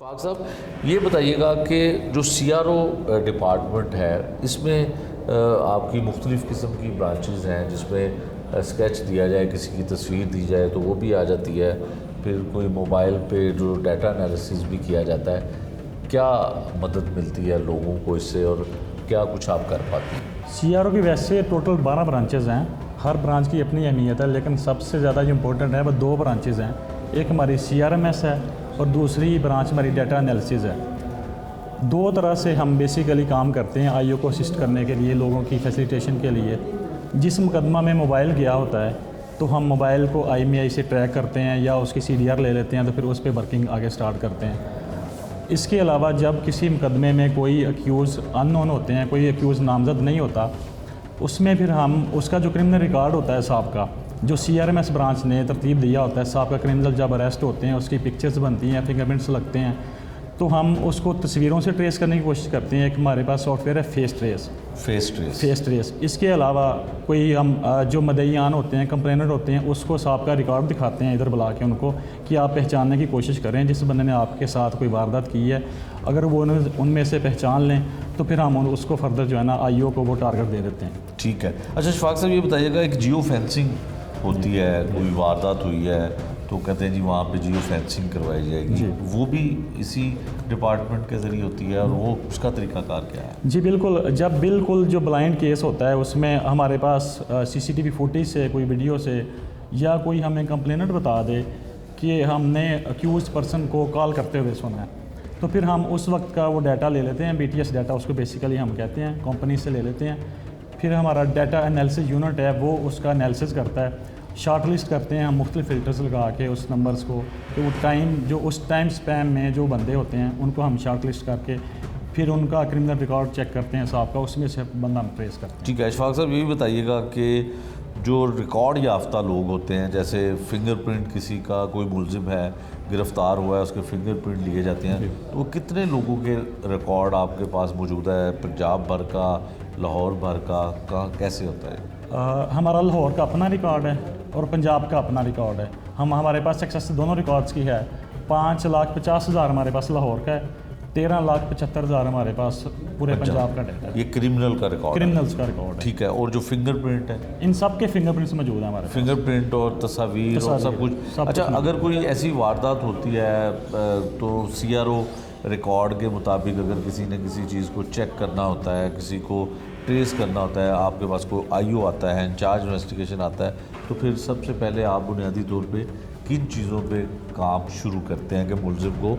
फाक साहब, ये बताइएगा कि जो CRO डिपार्टमेंट है, इसमें आपकी मुख्तलिफ़ किस्म की ब्रांचेज़ हैं, जिसमें स्केच दिया जाए, किसी की तस्वीर दी जाए तो वो भी आ जाती है। फिर कोई मोबाइल पे जो डाटा एनालिसिस भी किया जाता है। क्या मदद मिलती है लोगों को इससे और क्या कुछ आप कर पाते हैं? CRO की वैसे टोटल 12 ब्रांचेज़ हैं। हर ब्रांच की अपनी अहमियत है, लेकिन सबसे ज़्यादा जो इम्पोर्टेंट है वो 2 ब्रांचेज़ हैं। एक हमारी CRMS है और दूसरी ब्रांच हमारी डाटा एनालिसिस है। 2 तरह से हम बेसिकली काम करते हैं IO को असिस्ट करने के लिए, लोगों की फैसिलिटेशन के लिए। जिस मुकदमा में मोबाइल गया होता है तो हम मोबाइल को IMEI से ट्रैक करते हैं या उसकी CDR ले लेते हैं, तो फिर उस पर वर्किंग आगे स्टार्ट करते हैं। इसके अलावा जब किसी मुकदमे में कोई अक्यूज़ अननोन होते हैं, कोई अक्यूज़ नामजद नहीं होता, उसमें फिर हम उसका जो क्रिमिनल रिकॉर्ड होता है साहब का, जो CRMS ब्रांच ने तरतीब दिया होता है, साहब का क्रिमिनल जब अरेस्ट होते हैं उसकी पिक्चर्स बनती हैं, फिंगरप्रिंट्स लगते हैं, तो हम उसको तस्वीरों से ट्रेस करने की कोशिश करते हैं। एक हमारे पास सॉफ्टवेयर है फेस ट्रेस। इसके अलावा कोई हम जो मदईयान होते हैं, कंप्लेनर होते हैं, उसको साहब का रिकॉर्ड दिखाते हैं इधर बुला के उनको कि आप पहचानने की कोशिश करें जिस बंदे ने आपके साथ कोई वारदात की है। अगर वो उनमें से पहचान लें तो फिर हम उसको फर्दर जो है ना IO को वो टारगेट दे देते हैं। ठीक है। अच्छा शफाक साहब, ये बताइएगा, एक जियो फेंसिंग होती है, कोई वारदात हुई है तो कहते हैं जी वहाँ पे जियो फेंसिंग करवाई जाएगी, वो भी इसी डिपार्टमेंट के ज़रिए होती है और वो उसका तरीकाकार क्या है? जी बिल्कुल, जब बिल्कुल जो ब्लाइंड केस होता है उसमें हमारे पास CCTV फुटेज से, कोई वीडियो से, या कोई हमें कंप्लेनेंट बता दे कि हमने अक्यूज पर्सन को कॉल करते हुए सुना है, तो फिर हम उस वक्त का वो डाटा ले लेते हैं। BTS डाटा उसको बेसिकली हम कहते हैं, कंपनी से ले लेते हैं। फिर हमारा डाटा एनालिसिस यूनिट है, वो उसका एनालिसिस करता है, शॉर्ट लिस्ट करते हैं हम मुख्तलिफ फ़िल्टर्स लगा के उस नंबर्स को, कि वो जो उस टाइम स्पैम में जो बंदे होते हैं उनको हम शॉर्ट लिस्ट करके फिर उनका क्रिमिनल रिकॉर्ड चेक करते हैं साहब का, उसमें से बंदा हम ट्रेस करते हैं। ठीक है। शफाक साहब, ये भी बताइएगा कि जो रिकॉर्ड याफ्ता लोग होते हैं, जैसे फिंगरप्रिंट, किसी का कोई मुलजिम है, गिरफ़्तार हुआ है, उसके फिंगरप्रिंट लिए जाते हैं, तो वो कितने लोगों के रिकॉर्ड आपके पास मौजूद है? पंजाब भर का, लाहौर भर का, कहाँ कैसे होता है? हमारा लाहौर का अपना रिकॉर्ड है और पंजाब का अपना रिकॉर्ड है। हमारे पास एक्सेस दोनों रिकॉर्ड्स की है। 5,50,000 हमारे पास लाहौर का है, 13,75,000 हमारे पास पूरे पंजाब का डाटा है। ये क्रिमिनल्स का रिकॉर्ड है। ठीक है। और जो फिंगरप्रिंट है, इन सब के फिंगरप्रिंट्स मौजूद हैं हमारे फिंगरप्रिंट और तस्वीर और सब कुछ। अच्छा, अगर कोई ऐसी वारदात होती है तो CRO रिकॉर्ड के मुताबिक अगर किसी ने किसी चीज़ को चेक करना होता है, किसी को ट्रेस करना होता है, आपके पास कोई IO आता है, इंचार्ज इन्वेस्टिगेशन आता है, तो फिर सबसे पहले आप बुनियादी तौर पे किन चीज़ों पे काम शुरू करते हैं कि मुलजिम को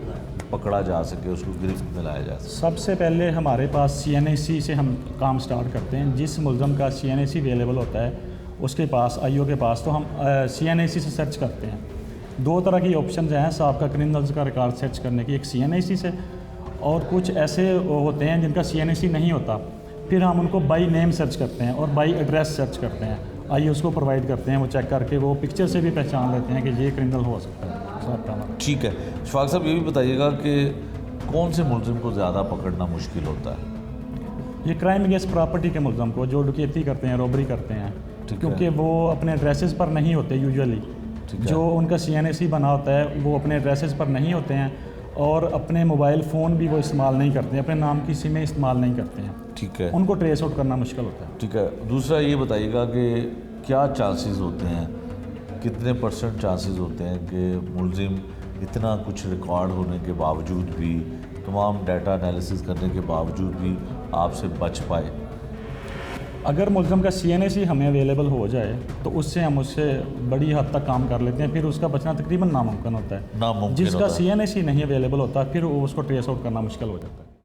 पकड़ा जा सके, उसको गिरफ्त में लाया जा सके? सबसे पहले हमारे पास CNAC से हम काम स्टार्ट करते हैं। जिस मुलजिम का CNAC अवेलेबल होता है उसके पास, IO के पास, तो हम CNAC से सर्च करते हैं। 2 तरह की ऑप्शन हैं साहब का क्रिमिनल्स का रिकॉर्ड सर्च करने की, एक CNAC से, और कुछ ऐसे होते हैं जिनका CNAC नहीं होता, फिर हम उनको बाई नेम सर्च करते हैं और बाई एड्रेस सर्च करते हैं। IO उसको प्रोवाइड करते हैं, वो चेक करके वो पिक्चर से भी पहचान लेते हैं कि ये क्रिमिनल हो सकता है। ठीक है। शफाक साहब, ये भी बताइएगा कि कौन से मुलजिम को ज़्यादा पकड़ना मुश्किल होता है? ये क्राइम अगेंस्ट प्रॉपर्टी के मुलजिम को, जो डकैती करते हैं, रॉबरी करते हैं, क्योंकि वो अपने एड्रेसेस पर नहीं होते यूजुअली। जो उनका CNAC बना होता है वो अपने एड्रेसेस पर नहीं होते हैं और अपने मोबाइल फ़ोन भी वो इस्तेमाल नहीं करते हैं, अपने नाम की सिमें इस्तेमाल नहीं करते हैं। ठीक है। उनको ट्रेस आउट करना मुश्किल होता है। ठीक है। दूसरा ये बताइएगा कि क्या चांसेस होते हैं, कितने % चांसेस होते हैं कि मुलजिम इतना कुछ रिकॉर्ड होने के बावजूद भी, तमाम डाटा एनालिसिस करने के बावजूद भी आपसे बच पाए? अगर मुलजिम का CNAC हमें अवेलेबल हो जाए तो उससे हम उससे बड़ी हद तक काम कर लेते हैं, फिर उसका बचना तकरीबन नामुमकिन होता है। जिसका CNAC नहीं अवेलेबल होता फिर उसको ट्रेस आउट करना मुश्किल हो जाता है।